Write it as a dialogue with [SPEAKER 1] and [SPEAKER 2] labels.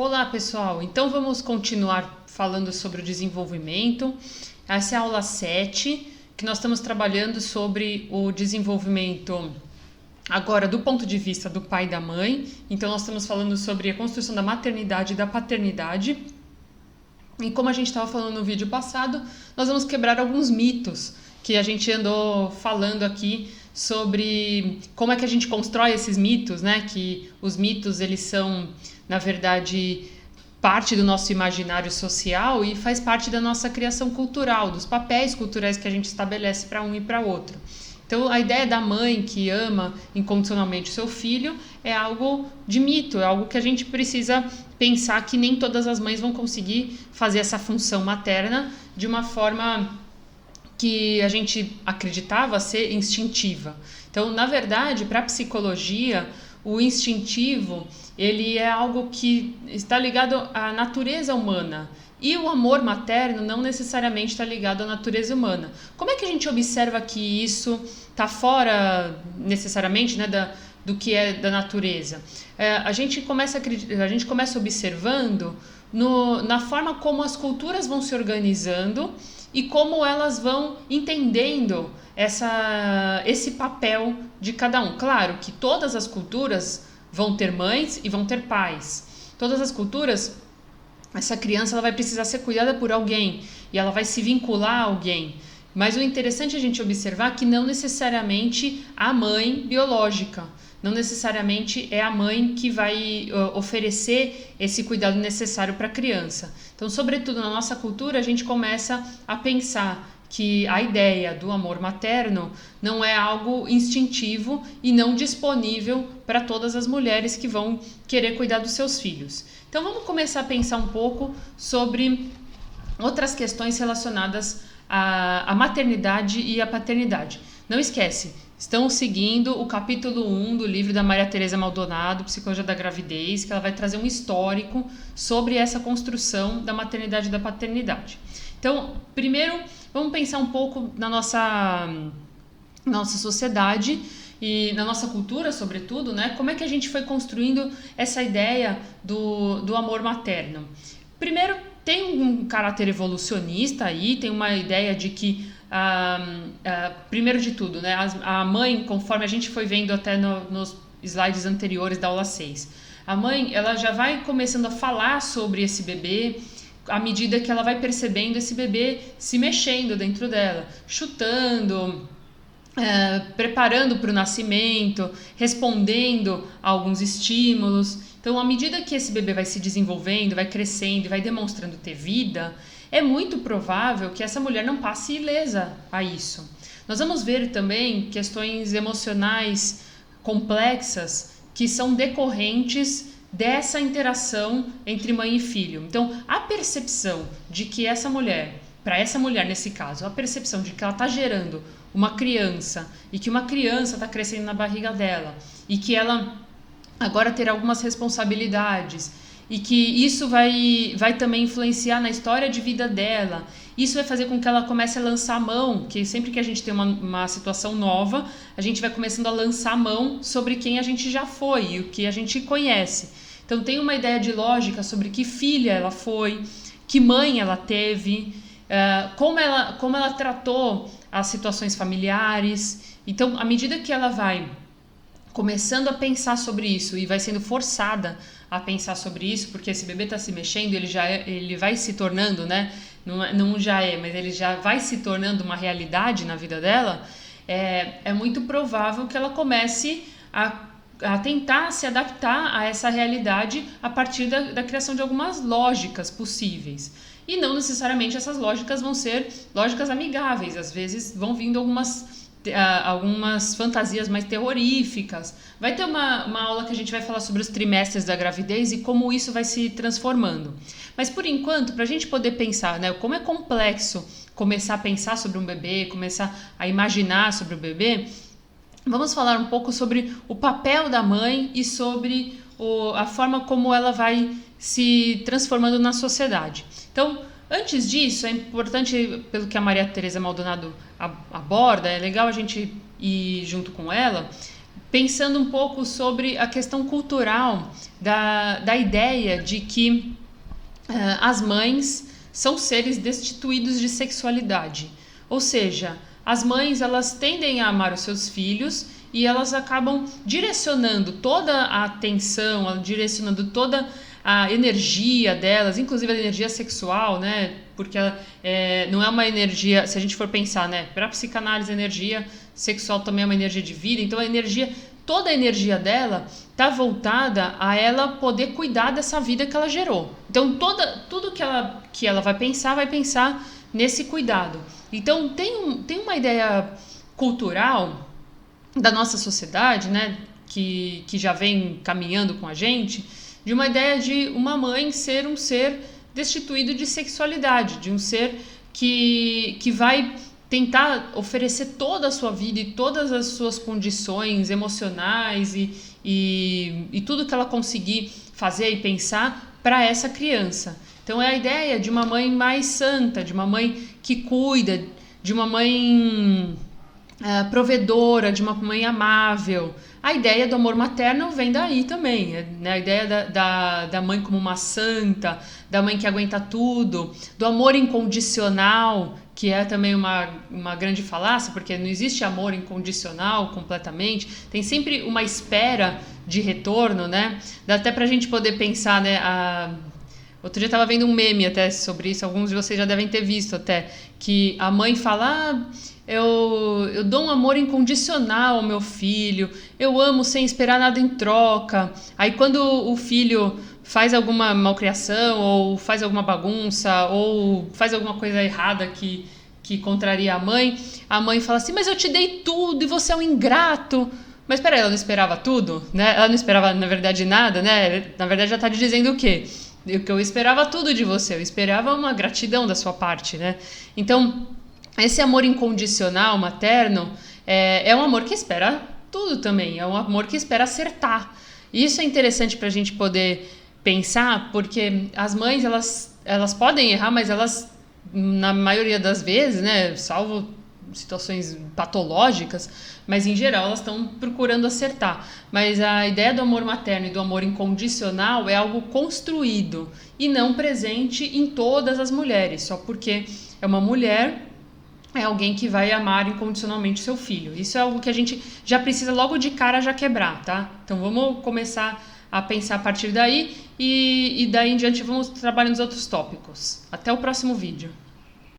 [SPEAKER 1] Olá, pessoal! Então vamos continuar falando sobre o desenvolvimento. Essa é a aula 7, que nós estamos trabalhando sobre o desenvolvimento agora do ponto de vista do pai e da mãe. Então nós estamos falando sobre a construção da maternidade e da paternidade. E como a gente estava falando no vídeo passado, nós vamos quebrar alguns mitos que a gente andou falando aqui sobre como é que a gente constrói esses mitos, né? Que os mitos, eles são, na verdade, parte do nosso imaginário social e faz parte da nossa criação cultural, dos papéis culturais que a gente estabelece para um e para outro. Então, a ideia da mãe que ama incondicionalmente o seu filho é algo de mito, é algo que a gente precisa pensar que nem todas as mães vão conseguir fazer essa função materna de uma forma que a gente acreditava ser instintiva. Então, na verdade, para a psicologia, o instintivo ele é algo que está ligado à natureza humana. E o amor materno não necessariamente está ligado à natureza humana. Como é que a gente observa que isso está fora necessariamente, né, do que é da natureza? A gente começa observando na forma como as culturas vão se organizando e como elas vão entendendo esse papel de cada um. Claro que todas as culturas vão ter mães e vão ter pais. Todas as culturas, essa criança ela vai precisar ser cuidada por alguém e ela vai se vincular a alguém. Mas o interessante é a gente observar que não necessariamente a mãe biológica, não necessariamente é a mãe que vai oferecer esse cuidado necessário para a criança. Então, sobretudo na nossa cultura, a gente começa a pensar que a ideia do amor materno não é algo instintivo e não disponível para todas as mulheres que vão querer cuidar dos seus filhos. Então vamos começar a pensar um pouco sobre outras questões relacionadas à maternidade e à paternidade. Não esquece, estão seguindo o capítulo 1 do livro da Maria Tereza Maldonado, Psicologia da Gravidez, que ela vai trazer um histórico sobre essa construção da maternidade e da paternidade. Então, primeiro, vamos pensar um pouco na nossa sociedade e na nossa cultura, sobretudo, né? Como é que a gente foi construindo essa ideia do amor materno? Primeiro, tem um caráter evolucionista aí, tem uma ideia de que, primeiro de tudo, né? A mãe, conforme a gente foi vendo até nos slides anteriores da aula 6, a mãe ela já vai começando a falar sobre esse bebê à medida que ela vai percebendo esse bebê se mexendo dentro dela, chutando, preparando para o nascimento, respondendo a alguns estímulos. Então, à medida que esse bebê vai se desenvolvendo, vai crescendo e vai demonstrando ter vida, é muito provável que essa mulher não passe ilesa a isso. Nós vamos ver também questões emocionais complexas que são decorrentes dessa interação entre mãe e filho. Então, a percepção de que para essa mulher nesse caso, a percepção de que ela está gerando uma criança e que uma criança está crescendo na barriga dela e que ela agora terá algumas responsabilidades e que isso vai também influenciar na história de vida dela. Isso vai fazer com que ela comece a lançar a mão, que sempre que a gente tem uma situação nova, a gente vai começando a lançar a mão sobre quem a gente já foi e o que a gente conhece. Então tem uma ideia de lógica sobre que filha ela foi, que mãe ela teve, como ela tratou as situações familiares. Então, à medida que ela vai começando a pensar sobre isso e vai sendo forçada a pensar sobre isso, porque esse bebê está se mexendo, ele vai se tornando, né? Não já é, mas ele já vai se tornando uma realidade na vida dela, é muito provável que ela comece a tentar se adaptar a essa realidade a partir da criação de algumas lógicas possíveis. E não necessariamente essas lógicas vão ser lógicas amigáveis, às vezes vão vindo algumas fantasias mais terroríficas. Vai ter uma aula que a gente vai falar sobre os trimestres da gravidez e como isso vai se transformando. Mas por enquanto, para a gente poder pensar, né, como é complexo começar a pensar sobre um bebê, começar a imaginar sobre o bebê, vamos falar um pouco sobre o papel da mãe e sobre a forma como ela vai se transformando na sociedade. Então, antes disso, é importante, pelo que a Maria Tereza Maldonado aborda, é legal a gente ir junto com ela, pensando um pouco sobre a questão cultural da ideia de que as mães são seres destituídos de sexualidade. Ou seja, as mães elas tendem a amar os seus filhos e elas acabam direcionando toda a atenção, direcionando toda a energia delas, inclusive a energia sexual, né? Porque ela, não é uma energia, se a gente for pensar, né? Para a psicanálise, a energia sexual também é uma energia de vida, então toda a energia dela está voltada a ela poder cuidar dessa vida que ela gerou. Então, tudo que ela vai pensar nesse cuidado. Então, tem uma ideia cultural da nossa sociedade, né, que já vem caminhando com a gente, de uma ideia de uma mãe ser um ser destituído de sexualidade, de um ser que vai tentar oferecer toda a sua vida e todas as suas condições emocionais e tudo que ela conseguir fazer e pensar para essa criança. Então é a ideia de uma mãe mais santa, de uma mãe que cuida, de uma mãe provedora, de uma mãe amável. A ideia do amor materno vem daí também, né? A ideia da mãe como uma santa, da mãe que aguenta tudo, do amor incondicional, que é também uma grande falácia, porque não existe amor incondicional completamente, tem sempre uma espera de retorno, né? Dá até pra gente poder pensar, né? Outro dia eu estava vendo um meme até sobre isso, alguns de vocês já devem ter visto até, que a mãe fala, eu dou um amor incondicional ao meu filho, eu amo sem esperar nada em troca. Aí quando o filho faz alguma malcriação, ou faz alguma bagunça, ou faz alguma coisa errada que contraria a mãe fala assim, mas eu te dei tudo e você é um ingrato. Mas peraí, ela não esperava tudo, né? Ela não esperava, na verdade, nada, né? Na verdade, já está dizendo o quê? Que eu esperava tudo de você, eu esperava uma gratidão da sua parte, né? Então, esse amor incondicional materno é um amor que espera tudo também, é um amor que espera acertar. E isso é interessante para a gente poder pensar, porque as mães, elas podem errar, mas elas, na maioria das vezes, né, salvo situações patológicas, mas em geral elas estão procurando acertar. Mas a ideia do amor materno e do amor incondicional é algo construído e não presente em todas as mulheres, só porque é uma mulher, é alguém que vai amar incondicionalmente seu filho. Isso é algo que a gente já precisa logo de cara já quebrar, tá? Então vamos começar a pensar a partir daí e daí em diante vamos trabalhar nos outros tópicos. Até o próximo vídeo.